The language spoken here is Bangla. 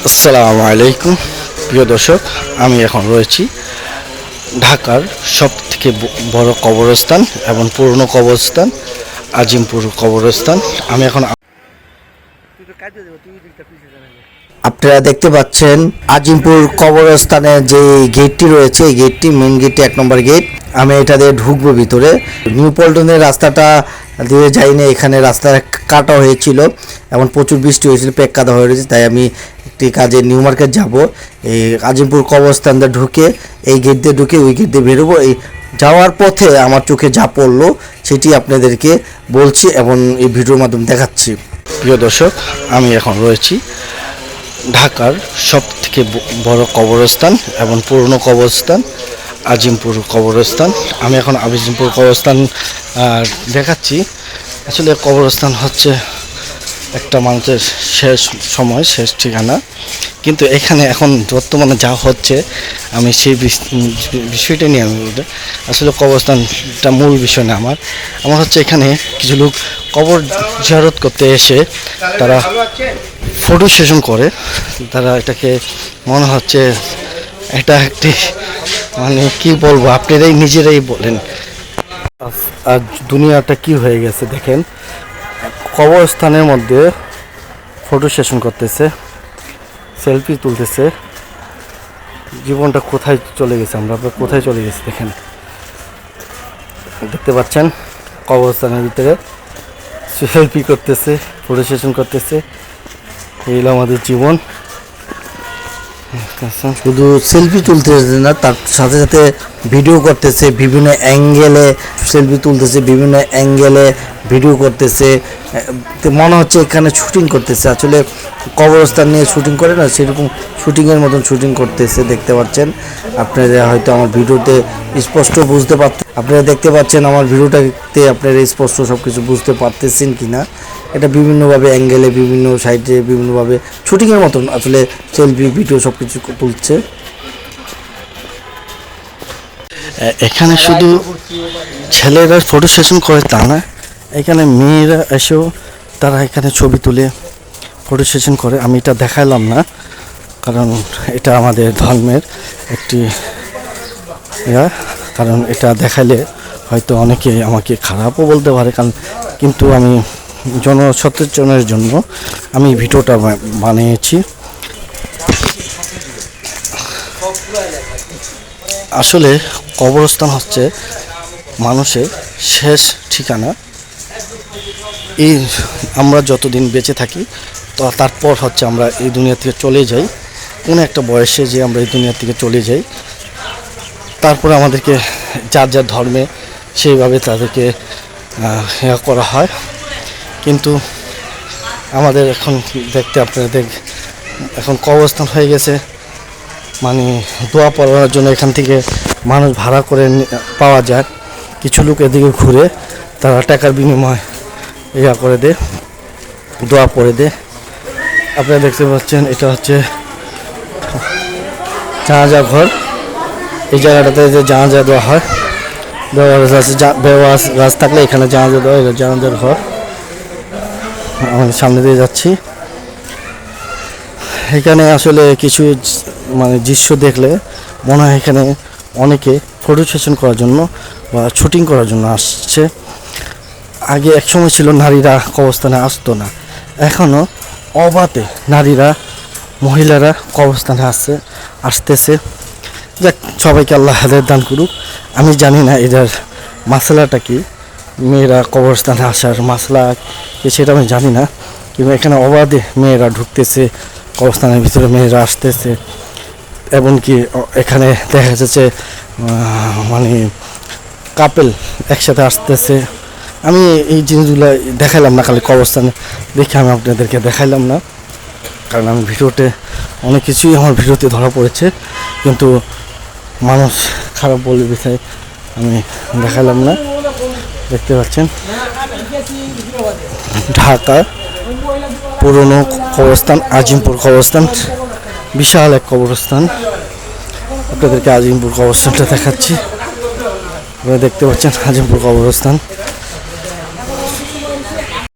আসসালামু আলাইকুম প্রিয় দর্শক, আমি এখন রয়েছি ঢাকার সবথেকে বড় কবরস্থান এবং পুরনো কবরস্থান আজিমপুর কবরস্থান। আমি এখন আপনারা দেখতে পাচ্ছেন আজিমপুর কবরস্থানের যে গেটটি রয়েছে, এই গেটটি মেন গেটটি 1 নম্বর গেট। আমি এটা দিয়ে ঢুকবো ভিতরে। নিউ পল্টনের রাস্তাটা দিয়ে যাইনি, এখানে রাস্তা কাটা হয়েছিল এবং প্রচুর বৃষ্টি হয়েছিল, পেক কাদা হয়ে রয়েছে, তাই আমি একটি কাজে নিউ মার্কেট যাব। এই আজিমপুর কবরস্থান দিয়ে ঢুকে এই গেট দিয়ে ঢুকে ওই গেট দিয়ে বেরোবো। এই যাওয়ার পথে আমার চোখে যা পড়লো সেটি আপনাদেরকে বলছি এবং এই ভিডিওর মাধ্যমে দেখাচ্ছি। প্রিয় দর্শক, আমি এখন রয়েছি ঢাকার সবথেকে বড় কবরস্থান এবং পুরনো কবরস্থান আজিমপুর কবরস্থান। আমি এখন আজিমপুর কবরস্থান দেখাচ্ছি। আসলে কবরস্থান হচ্ছে একটা মানুষের শেষ সময়, শেষ ঠিকানা, কিন্তু এখানে এখন বর্তমানে যা হচ্ছে আমি সেই বিষয়টা নিয়ে আমি আসলে কবরস্থানটা মূল বিষয় না। আমার হচ্ছে এখানে কিছু লোক কবর জিয়ারত করতে এসে তারা ফটো সেশন করে। তারা এটাকে মনে হচ্ছে এটা একটি মানে কি বলবো, আপনারাই নিজেরাই বলেন আর দুনিয়াটা কি হয়ে গেছে। দেখেন, কবরস্থানের মধ্যে ফটো সেশন করতেছে, সেলফি তুলতেছে। জীবনটা কোথায় চলে গেছে, আমরা কোথায় চলে গেছি। দেখেন, দেখতে পাচ্ছেন কবরস্থানের ভিতরে সেলফি করতেছে, ফটো সেশন করতেছে। এই হলো আমাদের জীবন। শুধু সেলফি তুলতেছে না, তার সাথে সাথে ভিডিও করতেছে, বিভিন্ন অ্যাঙ্গেলে সেলফি তুলতেছে, বিভিন্ন অ্যাঙ্গেলে ভিডিও করতেছে। মনে হচ্ছে এখানে শুটিং করতেছে। আসলে কবরস্থান নিয়ে শুটিং করে না, সেরকম শুটিংয়ের মতন শুটিং করতেছে। দেখতে পাচ্ছেন আপনারা, হয়তো আমার ভিডিওতে স্পষ্ট বুঝতে পারতেন, আপনারা দেখতে পাচ্ছেন আমার ভিডিওটাতে আপনারা স্পষ্ট সব কিছু বুঝতে পারতেছেন কি না। এটা বিভিন্নভাবে অ্যাঙ্গেলে, বিভিন্ন সাইডে, বিভিন্নভাবে শুটিংয়ের মতন আসলে সেলফি ভিডিও সব কিছু তুলছে। এখানে শুধু ছেলেরা ফটো সেশন করে তা না, এখানে মেয়েরা এসেও তারা এখানে ছবি তুলে ফটো সেশন করে। আমি এটা দেখালাম না, কারণ এটা আমাদের ধর্মের একটি কারণ এটা দেখালে হয়তো অনেকে আমাকে খারাপও বলতে পারে, কারণ কিন্তু আমি জনসচেতনের জন্য আমি ভিডিওটা বানিয়েছি। আসলে কবরস্থান হচ্ছে মানুষের শেষ ঠিকানা। এই আমরা যতদিন বেঁচে থাকি তো তারপর হচ্ছে আমরা এই দুনিয়া থেকে চলে যাই, কোনো একটা বয়সে যে আমরা এই দুনিয়া থেকে চলে যাই। তারপরে আমাদেরকে যার যার ধর্মে সেইভাবে তাদেরকে করা হয়। কিন্তু আমাদের এখন দেখতে আপনারা এখন কবরস্থান হয়ে গেছে, মানে দোয়া পড়ানোর জন্য এখান থেকে মানুষ ভাড়া করে পাওয়া যায়। কিছু লোক এদিকে ঘুরে তারা টাকার বিনিময় করে দে, দোয়া পড়ে দে। আপনারা দেখতে পাচ্ছেন এটা হচ্ছে জানাজা ঘর। এই জায়গাটাতে যে জানাজা দেওয়া হয়, বেওয়াস গাছ থাকলে এখানে জানাজা দেওয়া, এটা জানাজার ঘর। আমি সামনে দিয়ে যাচ্ছি। এখানে আসলে কিছু মানে দৃশ্য দেখলে মনে হয় এখানে অনেকে ফটো সেশন করার জন্য বা শুটিং করার জন্য আসছে। আগে এক সময় ছিল নারীরা কবরস্থানে আসতো না, এখনও অবাধে নারীরা, মহিলারা কবরস্থানে আসতেছে। যাক, সবাইকে আল্লাহ হেদায়েত দান করুক। আমি জানি না এটার মাসলাটা কি, মেয়েরা কবরস্থানে আসার মাসলা কি সেটা আমি জানি না, কিন্তু এখানে অবাধে মেয়েরা ঢুকতেছে, কবরস্থানের ভিতরে মেয়েরা আসতেছে। এমনকি এখানে দেখা যাচ্ছে মানে কাপেল একসাথে আসতেছে। আমি এই জিনিসগুলো দেখাইলাম না, খালি কবরস্থানে দেখে আমি আপনাদেরকে দেখাইলাম না, কারণ আমি ভিডিওতে অনেক কিছুই আমার ভিডিওতে ধরা পড়েছে, কিন্তু মানুষ খারাপ বলে বিষয় আমি দেখালাম না। দেখতে পাচ্ছেন ঢাকার পুরনো কবরস্থান আজিমপুর কবরস্থান, বিশাল এক কবরস্থান। আপনাদেরকে আজিমপুর কবরস্থানটা দেখাচ্ছি। আপনারা দেখতে পাচ্ছেন আজিমপুর কবরস্থান।